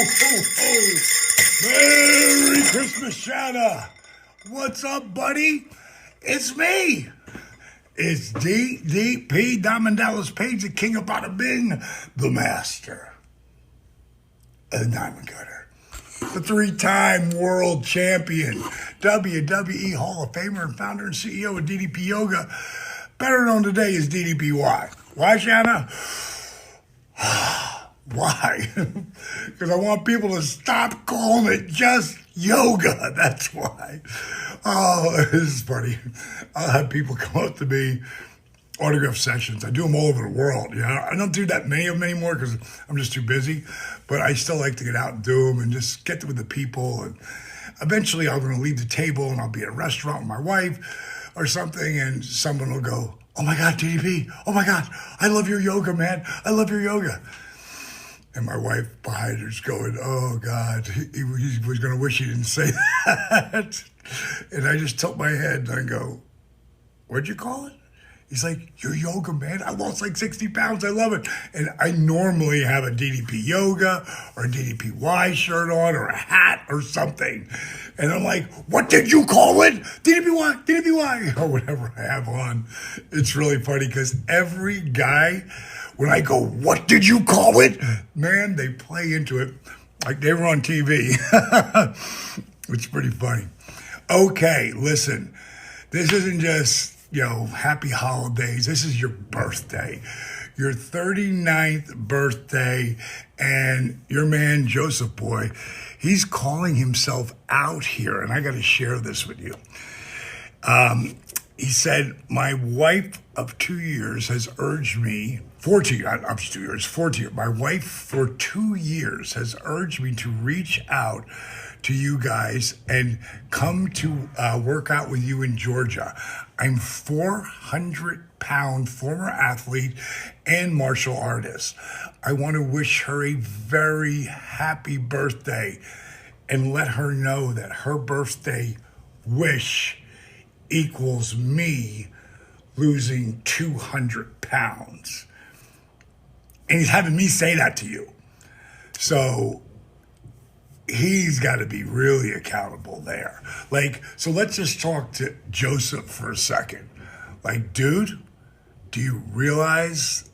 ho, ho. Merry Christmas, Shanna. What's up, buddy? It's me. It's DDP, Diamond Dallas Page, the king of bada bing, the master of the diamond cutter, the three-time world champion, WWE Hall of Famer and founder and CEO of DDP Yoga, better known today as DDPY. Why, Shanna? Why? Because I want people to stop calling it just yoga. That's why. Oh, this is funny. I'll have people come up to me, autograph sessions. I do them all over the world. You know, I don't do that many of them anymore because I'm just too busy. But I still like to get out and do them and just get with the people. And eventually, I'm going to leave the table and I'll be at a restaurant with my wife or something, and someone will go, "Oh my God, DDP! Oh my God, I love your yoga, man! I love your yoga." And my wife behind her's going, "Oh God, he was going to wish he didn't say that." And I just tilt my head and I go, "What'd you call it?" He's like, "Your yoga, man. I lost like 60 pounds. I love it." And I normally have a DDP yoga or a DDPY shirt on or a hat or something. And I'm like, "What did you call it?" DDPY, DDPY, or whatever I have on. It's really funny because every guy, when I go, "What did you call it?" man, they play into it like they were on TV. It's pretty funny. Okay, listen, this isn't just, happy holidays. This is your birthday, your 39th birthday, and your man, Joseph Boy, he's calling himself out here, and I got to share this with you. He said, "My wife of 2 years has urged me, 14, I'm 2 years, 14, my wife for 2 years has urged me to reach out to you guys and come to work out with you in Georgia. I'm 400-pound former athlete and martial artist. I want to wish her a very happy birthday and let her know that her birthday wish equals me losing 200 pounds. And he's having me say that to you. So he's got to be really accountable there. So let's just talk to Joseph for a second. Dude, do you realize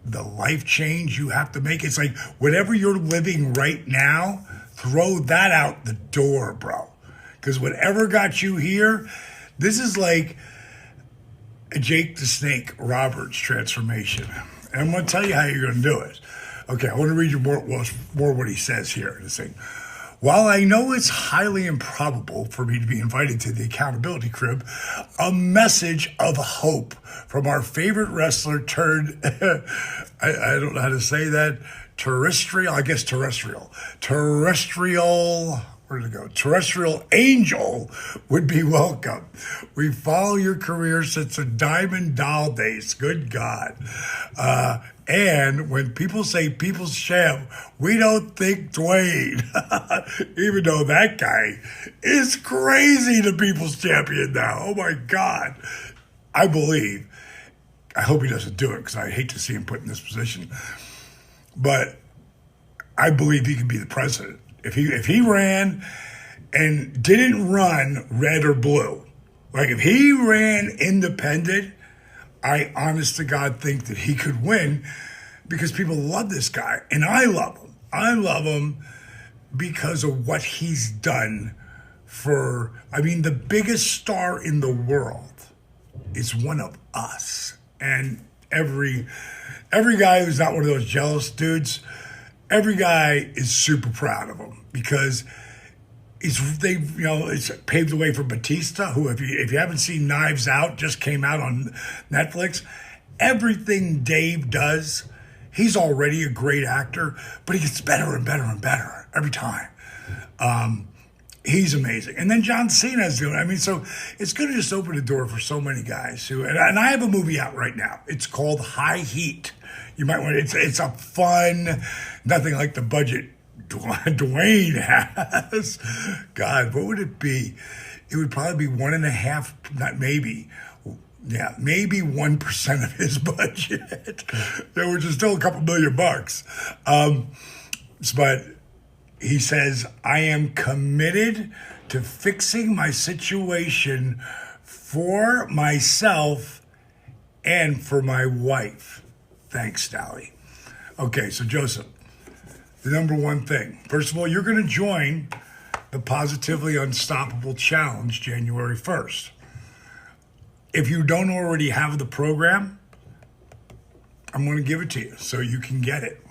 the life change you have to make? It's like whatever you're living right now, throw that out the door, bro. Because whatever got you here, this is like a Jake the Snake Roberts transformation. And I'm going to tell you how you're going to do it. Okay, I want to read you more what he says here. This thing. "While I know it's highly improbable for me to be invited to the accountability crib, a message of hope from our favorite wrestler turned," I don't know how to say that, terrestrial, where did it go? Terrestrial angel would be welcome. We follow your career since the Diamond Doll days. Good God. And when people say People's Champ, we don't think Dwayne, even though that guy is crazy the People's Champion now. Oh my God. I hope he doesn't do it because I hate to see him put in this position. But I believe he can be the president. If he ran and didn't run red or blue, if he ran independent, I honest to God think that he could win because people love this guy. And I love him. I love him because of what he's done the biggest star in the world is one of us. And every guy who's not one of those jealous dudes, every guy is super proud of him because it's paved the way for Batista, who, if you haven't seen Knives Out, just came out on Netflix. Everything Dave does, he's already a great actor, but he gets better and better and better every time. He's amazing. And then John Cena's doing it. So it's going to just open the door for so many guys and I have a movie out right now. It's called High Heat. You might want it's a fun, nothing like the budget Dwayne has. God, what would it be? It would probably be 1.5, maybe 1% of his budget, which is still a couple $1 million. But He says, I am committed to fixing my situation for myself and for my wife. Thanks, Dally. Okay, so Joseph, the number one thing. First of all, you're going to join the Positively Unstoppable Challenge January 1st. If you don't already have the program, I'm going to give it to you so you can get it.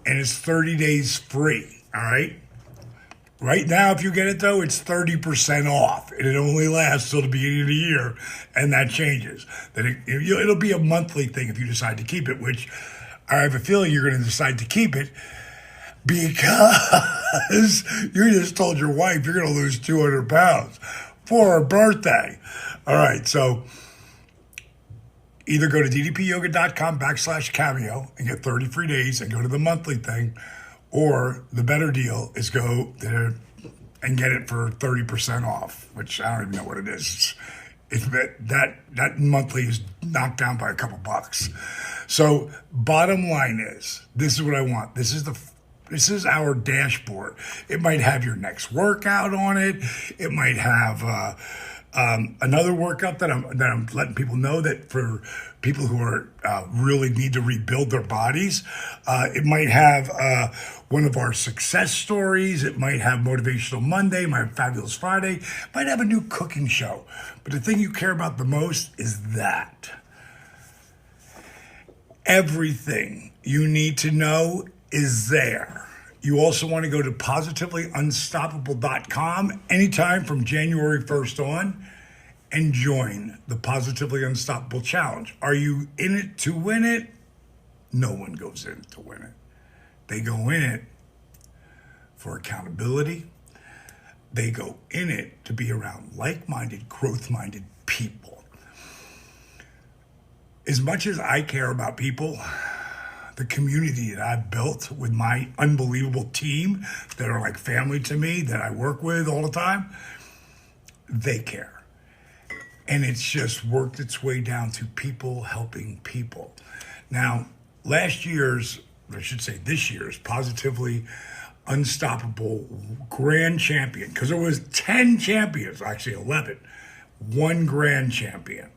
And it's 30 days free, all right? Right now, if you get it, though, it's 30% off. And it only lasts till the beginning of the year, and that changes. Then it'll be a monthly thing if you decide to keep it, which I have a feeling you're going to decide to keep it because you just told your wife you're going to lose 200 pounds for her birthday. All right, so either go to ddpyoga.com/cameo and get 30 free days and go to the monthly thing, or the better deal is go there and get it for 30% off, which I don't even know what it is. That monthly is knocked down by a couple bucks. So bottom line is, this is what I want. This is our dashboard. It might have your next workout on it. It might have another workout that I'm letting people know that for people who are really need to rebuild their bodies. It might have one of our success stories. It might have Motivational Monday, my Fabulous Friday. It might have a new cooking show. But the thing you care about the most is that. Everything you need to know is there. You also want to go to positivelyunstoppable.com anytime from January 1st on and join the Positively Unstoppable Challenge. Are you in it to win it? No one goes in to win it. They go in it for accountability. They go in it to be around like-minded, growth-minded people. As much as I care about people, the community that I've built with my unbelievable team that are like family to me, that I work with all the time, they care. And it's just worked its way down to people helping people. Now, this year's Positively Unstoppable Grand Champion, because there was 10 champions, actually 11, one grand champion.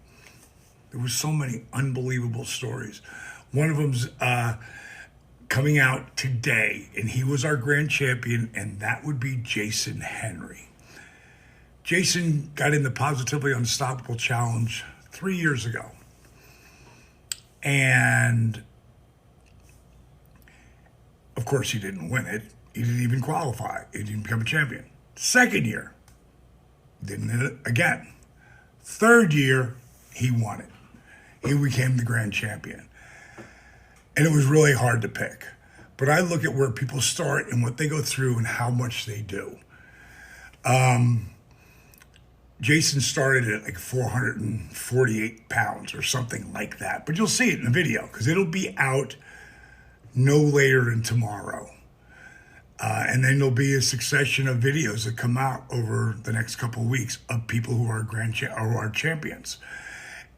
There were so many unbelievable stories. One of them's coming out today, and he was our grand champion, and that would be Jason Henry. Jason got in the Positively Unstoppable Challenge 3 years ago. And, of course, he didn't win it. He didn't even qualify. He didn't become a champion. Second year, didn't hit it again. Third year, he won it. He became the grand champion. And it was really hard to pick. But I look at where people start and what they go through and how much they do. Jason started at like 448 pounds or something like that. But you'll see it in the video because it'll be out no later than tomorrow. And then there'll be a succession of videos that come out over the next couple of weeks of people who are our champions.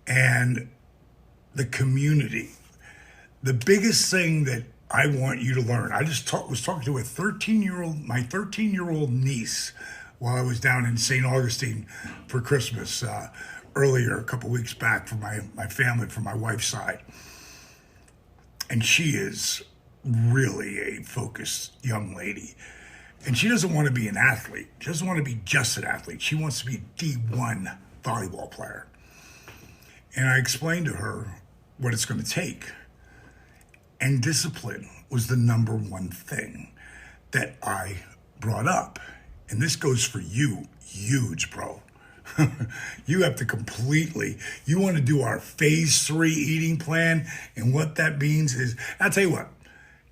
And the community. The biggest thing that I want you to learn, I just was talking to my 13-year-old niece while I was down in St. Augustine for Christmas earlier, a couple weeks back for my family, from my wife's side. And she is really a focused young lady. And she doesn't want to be an athlete. She doesn't want to be just an athlete. She wants to be a D1 volleyball player. And I explained to her what it's going to take. And discipline was the number one thing that I brought up. And this goes for you, huge, bro. You have to you want to do our phase 3 eating plan. And what that means is, I'll tell you what,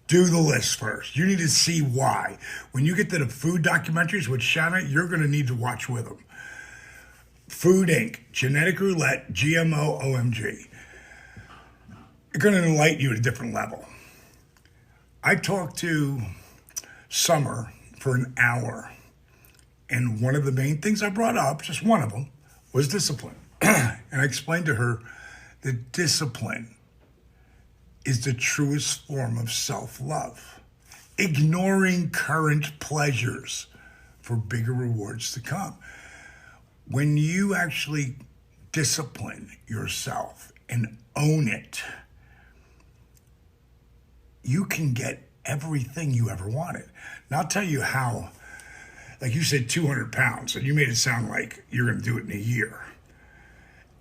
do the list first. You need to see why. When you get to the food documentaries with Shanna, you're going to need to watch with them. Food Inc., Genetic Roulette, GMO, OMG. They're going to enlighten you at a different level. I talked to Summer for an hour, and one of the main things I brought up, just one of them, was discipline. And I explained to her that discipline is the truest form of self-love. ignoring current pleasures for bigger rewards to come. When you actually discipline yourself and own it, you can get everything you ever wanted. Now, I'll tell you how, like you said, 200 pounds, and you made it sound like you're going to do it in a year.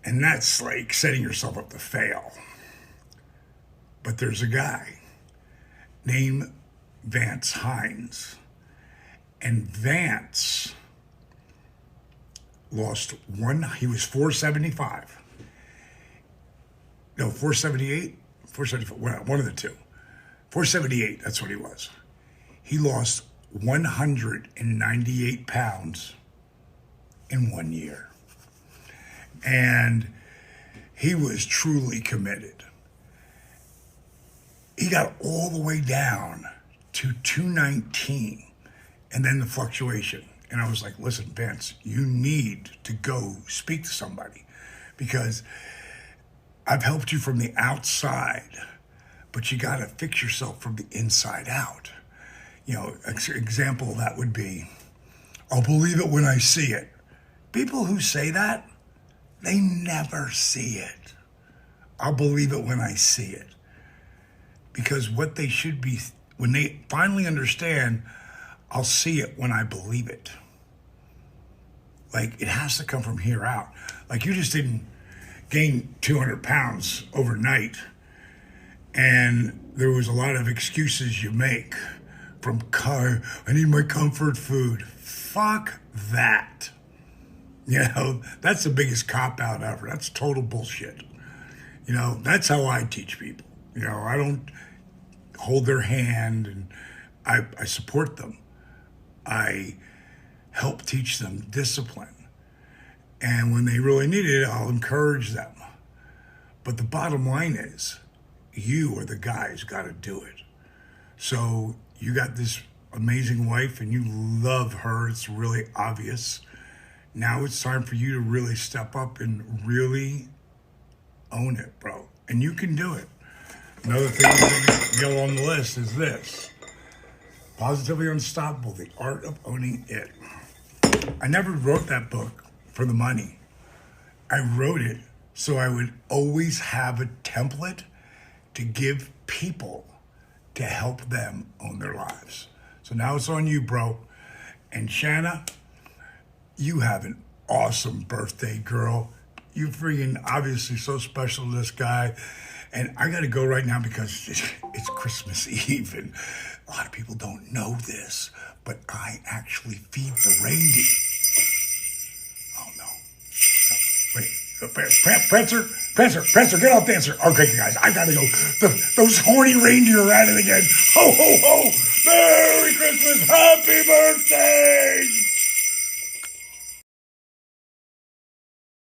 And that's like setting yourself up to fail. But there's a guy named Vance Hines. And Vance lost he was 475. No, 478? 475, one of the two. 478, that's what he was. He lost 198 pounds in 1 year. And he was truly committed. He got all the way down to 219 and then the fluctuation. And I was like, listen, Vince, you need to go speak to somebody because I've helped you from the outside, but you got to fix yourself from the inside out. You know, example of that would be, I'll believe it when I see it. People who say that, they never see it. I'll believe it when I see it. Because what they should be, when they finally understand, I'll see it when I believe it. Like, it has to come from here out. Like, you just didn't gain 200 pounds overnight. And there was a lot of excuses you make from I need my comfort food. Fuck that. You know, that's the biggest cop-out ever. That's total bullshit. You know, that's how I teach people. You know, I don't hold their hand and I support them. I help teach them discipline. And when they really need it, I'll encourage them. But the bottom line is, you are the guy who's got to do it. So you got this amazing wife and you love her. It's really obvious. Now it's time for you to really step up and really own it, bro. And you can do it. Another thing to go on the list is this. Positively Unstoppable, The Art of Owning It. I never wrote that book for the money. I wrote it so I would always have a template to give people to help them own their lives. So now it's on you, bro. And Shanna, you have an awesome birthday, girl. You freaking obviously so special to this guy. And I got to go right now because it's Christmas Eve and a lot of people don't know this, but I actually feed the reindeer. Oh, no. Wait, Prancer, get off Dancer. Okay, guys, I got to go. Those horny reindeer are at it again. Ho, ho, ho. Merry Christmas. Happy birthday.